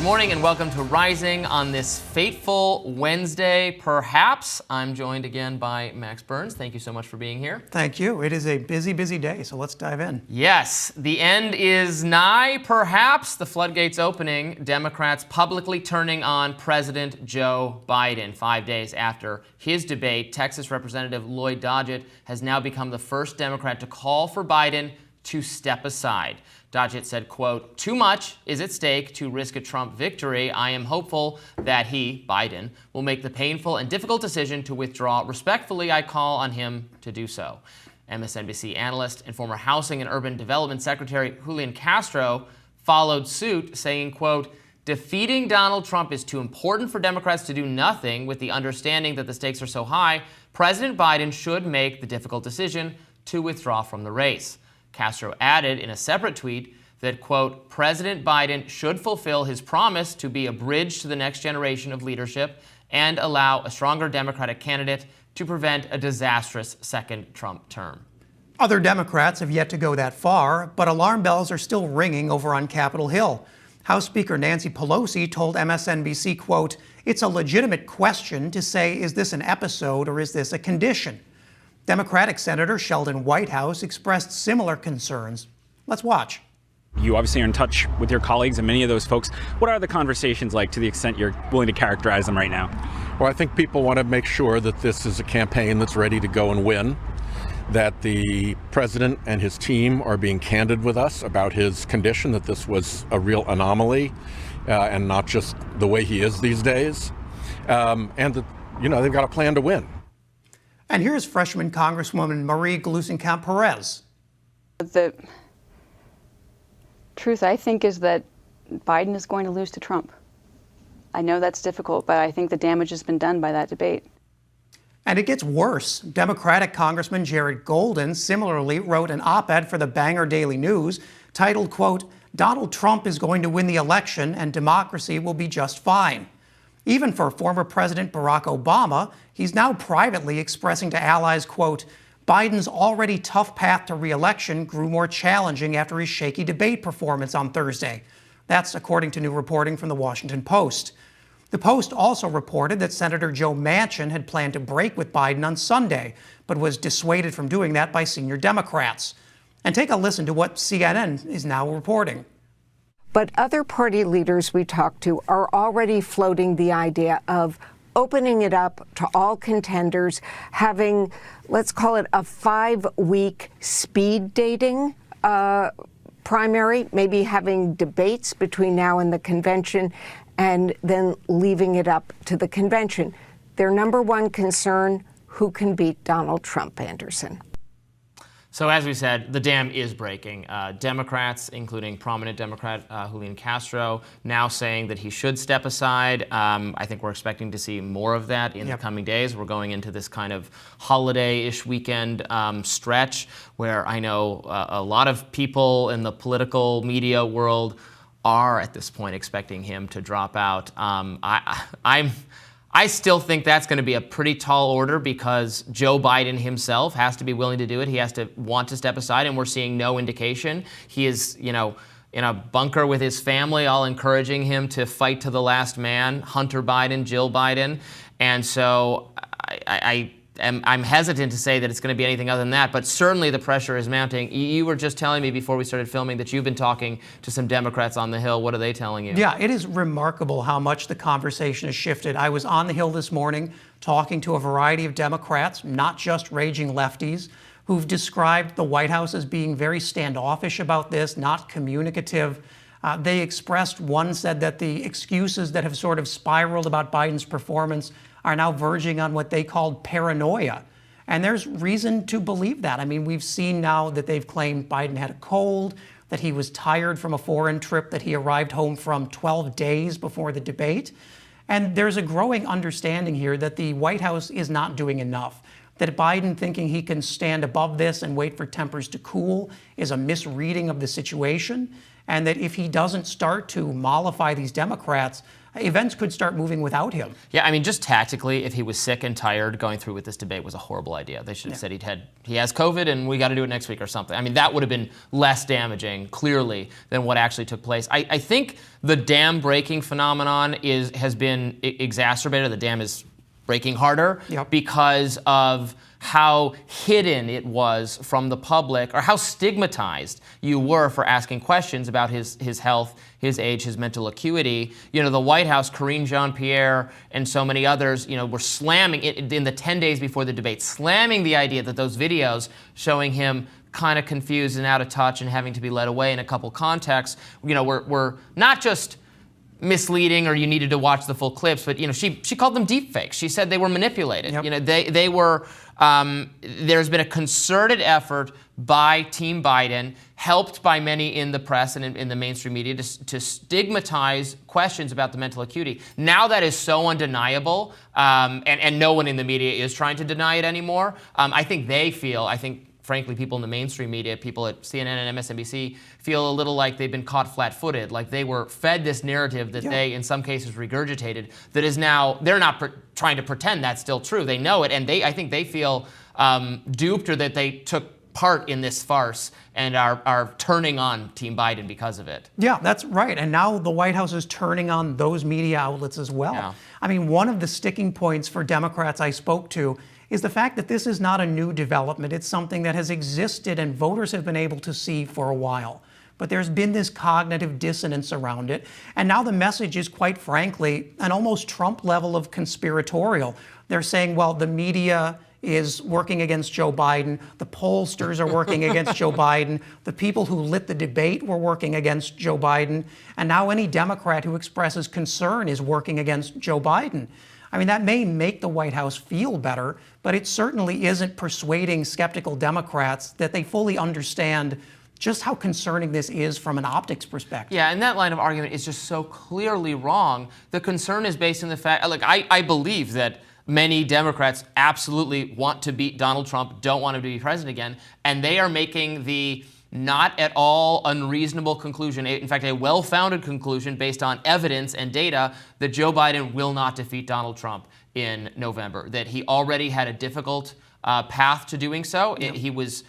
morning and welcome to Rising on this fateful Wednesday, perhaps. I'm joined again by Max Burns. Thank you so much for being here. Thank you. It is a busy, busy day, so let's dive in. Yes, the end is nigh, perhaps. The floodgates opening, Democrats publicly turning on President Joe Biden. 5 days after his debate, Texas Representative Lloyd Doggett has now become the first Democrat to call for Biden to step aside. Doggett said, quote, "Too much is at stake to risk a Trump victory. I am hopeful that he, Biden, will make the painful and difficult decision to withdraw. Respectfully, I call on him to do so." MSNBC analyst and former Housing and Urban Development Secretary Julian Castro followed suit, saying, quote, "Defeating Donald Trump is too important for Democrats to do nothing. With the understanding that the stakes are so high, President Biden should make the difficult decision to withdraw from the race." Castro added in a separate tweet that, quote, "President Biden should fulfill his promise to be a bridge to the next generation of leadership and allow a stronger Democratic candidate to prevent a disastrous second Trump term." Other Democrats have yet to go that far, but alarm bells are still ringing over on Capitol Hill. House Speaker Nancy Pelosi told MSNBC, quote, "It's a legitimate question to say, is this an episode or is this a condition?" Democratic Senator Sheldon Whitehouse expressed similar concerns. Let's watch. You obviously are in touch with your colleagues and many of those folks. What are the conversations like, to the extent you're willing to characterize them right now? Well, I think people want to make sure that this is a campaign that's ready to go and win, that the president and his team are being candid with us about his condition, that this was a real anomaly and not just the way he is these days, and that, they've got a plan to win. And here's freshman Congresswoman Marie Gluesenkamp-Perez. The truth, I think, is that Biden is going to lose to Trump. I know that's difficult, but I think the damage has been done by that debate. And it gets worse. Democratic Congressman Jared Golden similarly wrote an op-ed for the Bangor Daily News titled, quote, "Donald Trump is going to win the election and democracy will be just fine." Even for former President Barack Obama, he's now privately expressing to allies, quote, "Biden's already tough path to re-election grew more challenging after his shaky debate performance on Thursday." That's according to new reporting from the Washington Post. The Post also reported that Senator Joe Manchin had planned to break with Biden on Sunday, but was dissuaded from doing that by senior Democrats. And take a listen to what CNN is now reporting. But other party leaders we talked to are already floating the idea of opening it up to all contenders, having, let's call it a 5-week speed dating primary, maybe having debates between now and the convention, and then leaving it up to the convention. Their number one concern, who can beat Donald Trump, Anderson? So as we said, the dam is breaking. Democrats, including prominent Democrat Julian Castro, now saying that he should step aside. I think we're expecting to see more of that in the coming days. We're going into this kind of holiday-ish weekend stretch where I know a lot of people in the political media world are at this point expecting him to drop out. I still think that's going to be a pretty tall order because Joe Biden himself has to be willing to do it. He has to want to step aside, and we're seeing no indication. He is, in a bunker with his family, all encouraging him to fight to the last man, Hunter Biden, Jill Biden. And so I'm hesitant to say that it's going to be anything other than that, but certainly the pressure is mounting. You were just telling me before we started filming that you've been talking to some Democrats on the Hill. What are they telling you? Yeah, it is remarkable how much the conversation has shifted. I was on the Hill this morning talking to a variety of Democrats, not just raging lefties, who've described the White House as being very standoffish about this, not communicative. One said that the excuses that have sort of spiraled about Biden's performance are now verging on what they called paranoia. And there's reason to believe that. I mean, we've seen now that they've claimed Biden had a cold, that he was tired from a foreign trip that he arrived home from 12 days before the debate. And there's a growing understanding here that the White House is not doing enough, that Biden thinking he can stand above this and wait for tempers to cool is a misreading of the situation, and that if he doesn't start to mollify these Democrats, events could start moving without him. Yeah, I mean, just tactically, if he was sick and tired, going through with this debate was a horrible idea. They should have said he has COVID and we got to do it next week or something. I mean, that would have been less damaging, clearly, than what actually took place. I think the dam breaking phenomenon has been exacerbated. The dam is breaking harder because of how hidden it was from the public, or how stigmatized you were for asking questions about his health, his age, his mental acuity. You know, the White House, Karine Jean-Pierre, and so many others, you know, were slamming it in the 10 days before the debate, slamming the idea that those videos showing him kind of confused and out of touch and having to be led away in a couple contexts, you know, were not just misleading or you needed to watch the full clips, but, you know, she called them deep fakes. She said they were manipulated. You know, they were, there's been a concerted effort by Team Biden, helped by many in the press and in the mainstream media, to stigmatize questions about the mental acuity. Now that is so undeniable, and no one in the media is trying to deny it anymore. I think frankly, people in the mainstream media, people at CNN and MSNBC, feel a little like they've been caught flat-footed, like they were fed this narrative that they, in some cases, regurgitated, that is now, they're not trying to pretend that's still true. They know it, and I think they feel duped, or that they took part in this farce and are turning on Team Biden because of it. Yeah, that's right. And now the White House is turning on those media outlets as well. Yeah. I mean, one of the sticking points for Democrats I spoke to is the fact that this is not a new development. It's something that has existed and voters have been able to see for a while. But there's been this cognitive dissonance around it. And now the message is, quite frankly, an almost Trump level of conspiratorial. They're saying, well, the media is working against Joe Biden. The pollsters are working against Joe Biden. The people who lit the debate were working against Joe Biden. And now any Democrat who expresses concern is working against Joe Biden. I mean, that may make the White House feel better, but it certainly isn't persuading skeptical Democrats that they fully understand just how concerning this is from an optics perspective. Yeah, and that line of argument is just so clearly wrong. The concern is based on the fact, like, I believe that many Democrats absolutely want to beat Donald Trump, don't want him to be president again, and they are making the not at all unreasonable conclusion, in fact, a well-founded conclusion based on evidence and data, that Joe Biden will not defeat Donald Trump in November, that he already had a difficult path to doing so. He was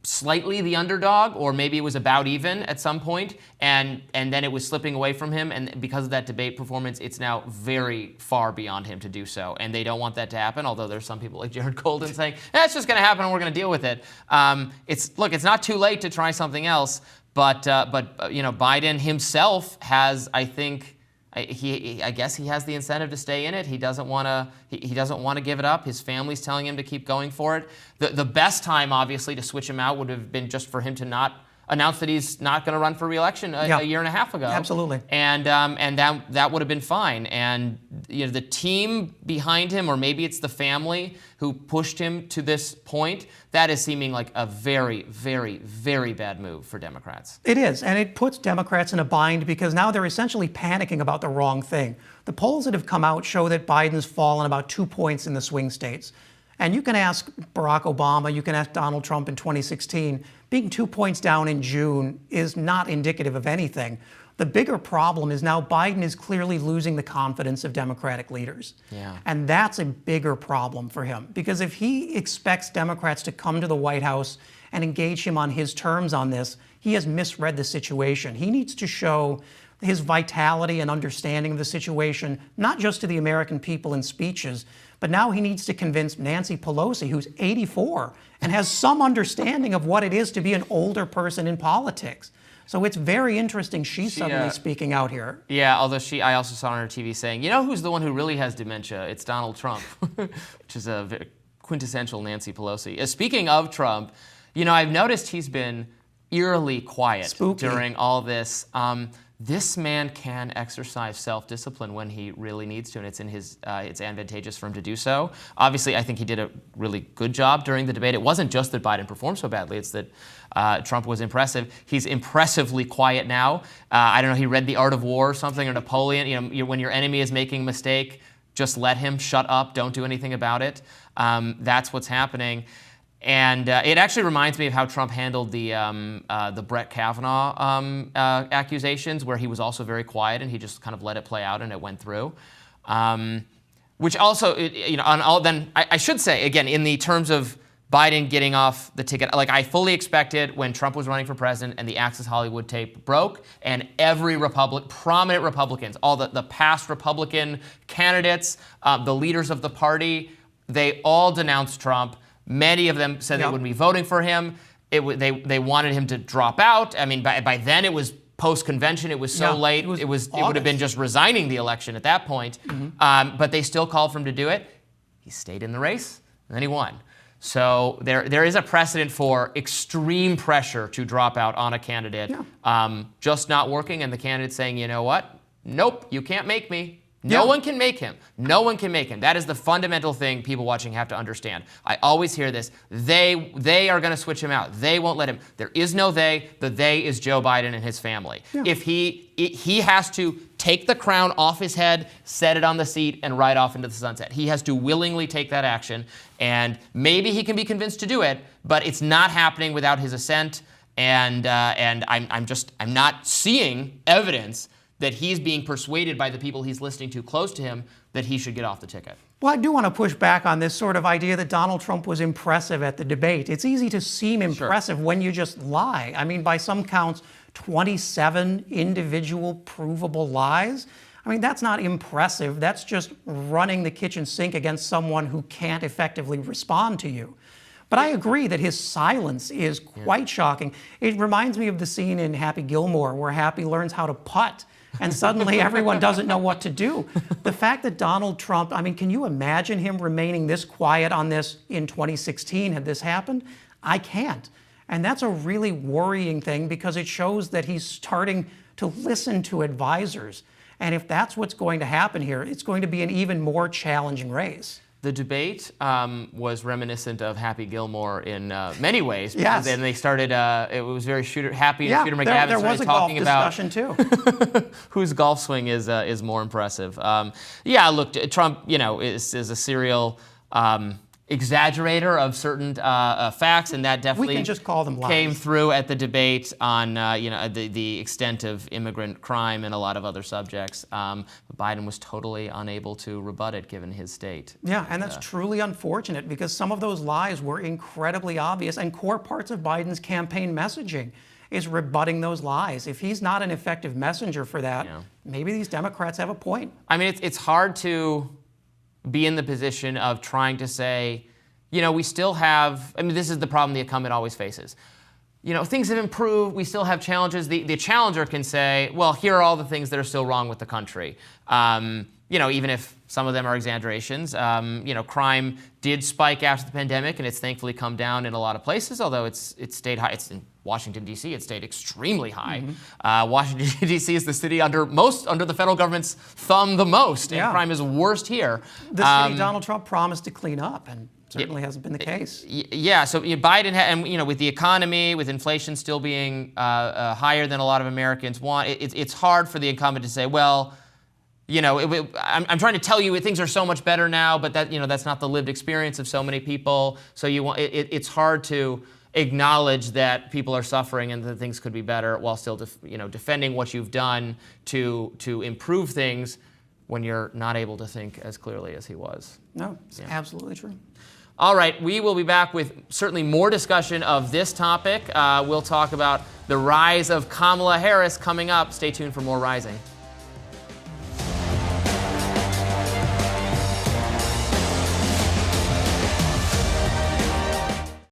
slightly the underdog, or maybe it was about even at some point, and then it was slipping away from him, and because of that debate performance, it's now very far beyond him to do so, and they don't want that to happen, although there's some people like Jared Golden saying, it's just going to happen and we're going to deal with it. It's not too late to try something else, but you know, Biden himself has, I think, I guess he has the incentive to stay in it. He doesn't want to. He doesn't want to give it up. His family's telling him to keep going for it. The best time, obviously, to switch him out would have been just for him to not announce that he's not going to run for re-election a year and a half ago. Absolutely. And that would have been fine. And you know, the team behind him, or maybe it's the family who pushed him to this point, that is seeming like a very, very, very bad move for Democrats. It is, and it puts Democrats in a bind because now they're essentially panicking about the wrong thing. The polls that have come out show that Biden's fallen about 2 points in the swing states. And you can ask Barack Obama, you can ask Donald Trump in 2016, being 2 points down in June is not indicative of anything. The bigger problem is now Biden is clearly losing the confidence of Democratic leaders. Yeah. And that's a bigger problem for him, because if he expects Democrats to come to the White House and engage him on his terms on this, he has misread the situation. He needs to show his vitality and understanding of the situation, not just to the American people in speeches, but now he needs to convince Nancy Pelosi, who's 84, and has some understanding of what it is to be an older person in politics. So it's very interesting she's suddenly speaking out here. Yeah, although I also saw on her TV saying, you know who's the one who really has dementia? It's Donald Trump, which is a very quintessential Nancy Pelosi. Speaking of Trump, you know, I've noticed he's been eerily quiet during all this. This man can exercise self-discipline when he really needs to, and it's advantageous for him to do so. Obviously, I think he did a really good job during the debate. It wasn't just that Biden performed so badly, it's that Trump was impressive. He's impressively quiet now. I don't know, he read The Art of War or something, or Napoleon. You know, when your enemy is making a mistake, just let him, shut up, don't do anything about it. That's what's happening. And it actually reminds me of how Trump handled the Brett Kavanaugh accusations, where he was also very quiet and he just kind of let it play out and it went through. Which also, I should say, again, in the terms of Biden getting off the ticket, like I fully expected when Trump was running for president and the Access Hollywood tape broke, and every prominent Republicans, all the past Republican candidates, the leaders of the party, they all denounced Trump. Many of them said they wouldn't be voting for him. They wanted him to drop out. I mean, by then it was post-convention. It was so late. It would have been just resigning the election at that point. But they still called for him to do it. He stayed in the race, and then he won. So there is a precedent for extreme pressure to drop out on a candidate just not working, and the candidate saying, you know what? Nope, you can't make me. No one can make him. No one can make him. That is the fundamental thing people watching have to understand. I always hear this. They are going to switch him out. They won't let him. There is no they. The they is Joe Biden and his family. If he has to take the crown off his head, set it on the seat, and ride off into the sunset. He has to willingly take that action, and maybe he can be convinced to do it, but it's not happening without his assent. And I'm not seeing evidence that he's being persuaded by the people he's listening to close to him that he should get off the ticket. Well, I do want to push back on this sort of idea that Donald Trump was impressive at the debate. It's easy to seem impressive when you just lie. I mean, by some counts, 27 individual provable lies. I mean, that's not impressive. That's just running the kitchen sink against someone who can't effectively respond to you. But I agree that his silence is quite shocking. It reminds me of the scene in Happy Gilmore where Happy learns how to putt, and suddenly everyone doesn't know what to do. The fact that Donald Trump, I mean, can you imagine him remaining this quiet on this in 2016 had this happened? I can't. And that's a really worrying thing because it shows that he's starting to listen to advisors. And if that's what's going to happen here, it's going to be an even more challenging race. The debate was reminiscent of Happy Gilmore in many ways. Yes. And they started, it was very Happy and Shooter McGavin there was started a talking about discussion too. whose golf swing is more impressive. Look, Trump, is a serial exaggerator of certain facts, and that definitely we can just call them lies. Came through at the debate on the extent of immigrant crime and a lot of other subjects. Biden was totally unable to rebut it given his state. Yeah, and that's truly unfortunate because some of those lies were incredibly obvious, and core parts of Biden's campaign messaging is rebutting those lies. If he's not an effective messenger for that, maybe these Democrats have a point. I mean, it's hard to be in the position of trying to say, we still have, this is the problem the incumbent always faces. Things have improved, we still have challenges. The challenger can say, well, here are all the things that are still wrong with the country. Even if some of them are exaggerations. Crime did spike after the pandemic, and it's thankfully come down in a lot of places, although it stayed high. It's in Washington, D.C., it stayed extremely high. Washington, D.C. is the city under the federal government's thumb the most, and crime is worst here. The city Donald Trump promised to clean up, and certainly hasn't been the case. So Biden, with the economy, with inflation still being higher than a lot of Americans want, it's hard for the incumbent to say, well, I'm trying to tell you things are so much better now, but that's not the lived experience of so many people. So it's hard to acknowledge that people are suffering and that things could be better while still defending what you've done to improve things when you're not able to think as clearly as he was. No, it's absolutely true. All right, we will be back with certainly more discussion of this topic. We'll talk about the rise of Kamala Harris coming up. Stay tuned for more Rising.